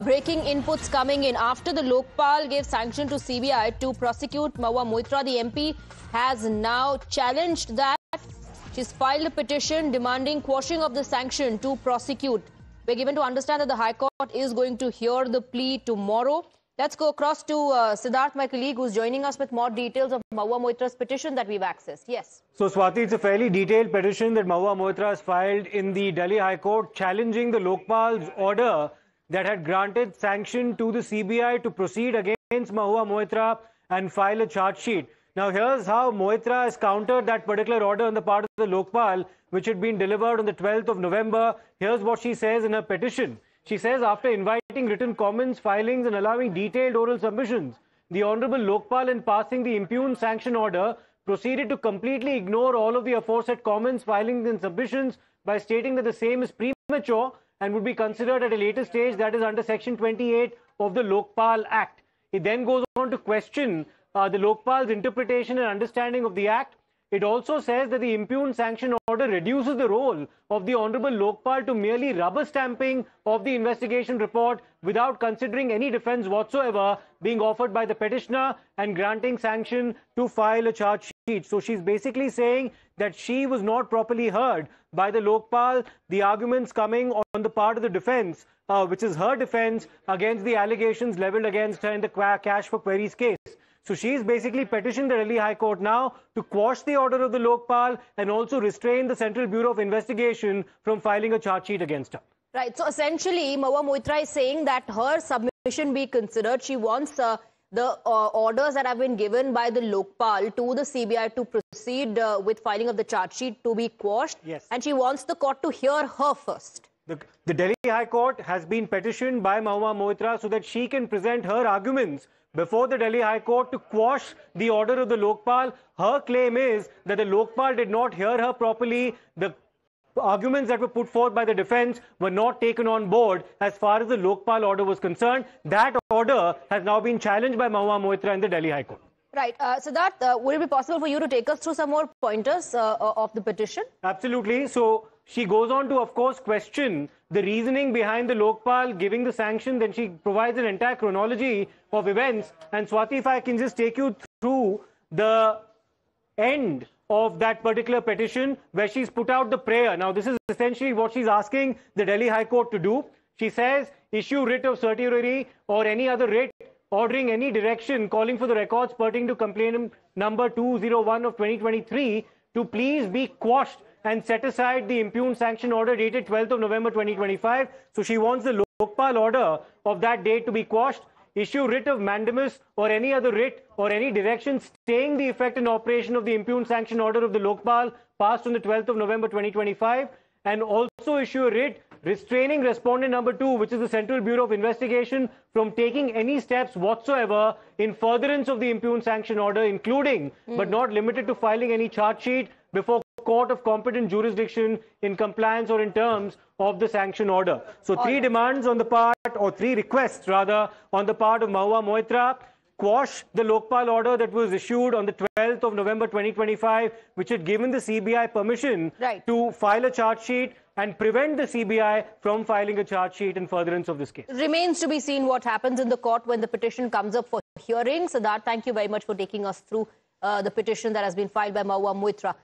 breaking inputs coming in. After the Lokpal gave sanction to CBI to prosecute Mahua Moitra, the MP has now challenged that. She's filed a petition demanding quashing of the sanction to prosecute. We're given to understand that the High Court is going to hear the plea tomorrow. Let's go across to Siddharth, my colleague, who's joining us with more details of Mahua Moitra's petition that we've accessed. Yes. So, Swati, it's a fairly detailed petition that Mahua Moitra has filed in the Delhi High Court challenging the Lokpal's order that had granted sanction to the CBI to proceed against Mahua Moitra and file a charge sheet. Now, here's how Moitra has countered that particular order on the part of the Lokpal, which had been delivered on the 12th of November. Here's what she says in her petition. She says, after inviting written comments, filings and allowing detailed oral submissions, the Honorable Lokpal, in passing the impugned sanction order, proceeded to completely ignore all of the aforesaid comments, filings and submissions by stating that the same is premature and would be considered at a later stage, that is under Section 28 of the Lokpal Act. It then goes on to question the Lokpal's interpretation and understanding of the Act. It also says that the impugned sanction order reduces the role of the Honorable Lokpal to merely rubber stamping of the investigation report without considering any defense whatsoever being offered by the petitioner and granting sanction to file a charge sheet. So she's basically saying that she was not properly heard by the Lokpal. The arguments coming on the part of the defense, which is her defense against the allegations leveled against her in the cash for queries case. So she's basically petitioned the Delhi High Court now to quash the order of the Lokpal and also restrain the Central Bureau of Investigation from filing a charge sheet against her. Right. So essentially, Mahua Moitra is saying that her submission be considered. She wants the orders that have been given by the Lokpal to the CBI to proceed with filing of the charge sheet to be quashed. Yes. And she wants the court to hear her first. The Delhi High Court has been petitioned by Mahua Moitra so that she can present her arguments before the Delhi High Court to quash the order of the Lokpal. Her claim is that the Lokpal did not hear her properly. The arguments that were put forth by the defense were not taken on board as far as the Lokpal order was concerned. That order has now been challenged by Mahua Moitra in the Delhi High Court. Right. Siddharth, would it be possible for you to take us through some more pointers of the petition? Absolutely. So she goes on to, of course, question the reasoning behind the Lokpal giving the sanction. Then she provides an entire chronology of events. And Swati, if I can just take you through the end of that particular petition where she's put out the prayer. Now, this is essentially what she's asking the Delhi High Court to do. She says, issue writ of certiorari or any other writ ordering any direction calling for the records pertaining to complaint number 201 of 2023 to please be quashed and set aside the impugned sanction order dated 12th of November 2025. So she wants the Lokpal order of that date to be quashed, issue writ of mandamus or any other writ or any direction staying the effect and operation of the impugned sanction order of the Lokpal passed on the 12th of November 2025, and also issue a writ restraining respondent number 2, which is the Central Bureau of Investigation, from taking any steps whatsoever in furtherance of the impugned sanction order, including but not limited to filing any charge sheet before court of competent jurisdiction in compliance or in terms of the sanction order. So three demands on the part, or three requests rather, on the part of Mahua Moitra: quash the Lokpal order that was issued on the 12th of November 2025, which had given the CBI permission to file a charge sheet, and prevent the CBI from filing a charge sheet in furtherance of this case. Remains to be seen what happens in the court when the petition comes up for hearing. Siddharth, thank you very much for taking us through the petition that has been filed by Mahua Moitra.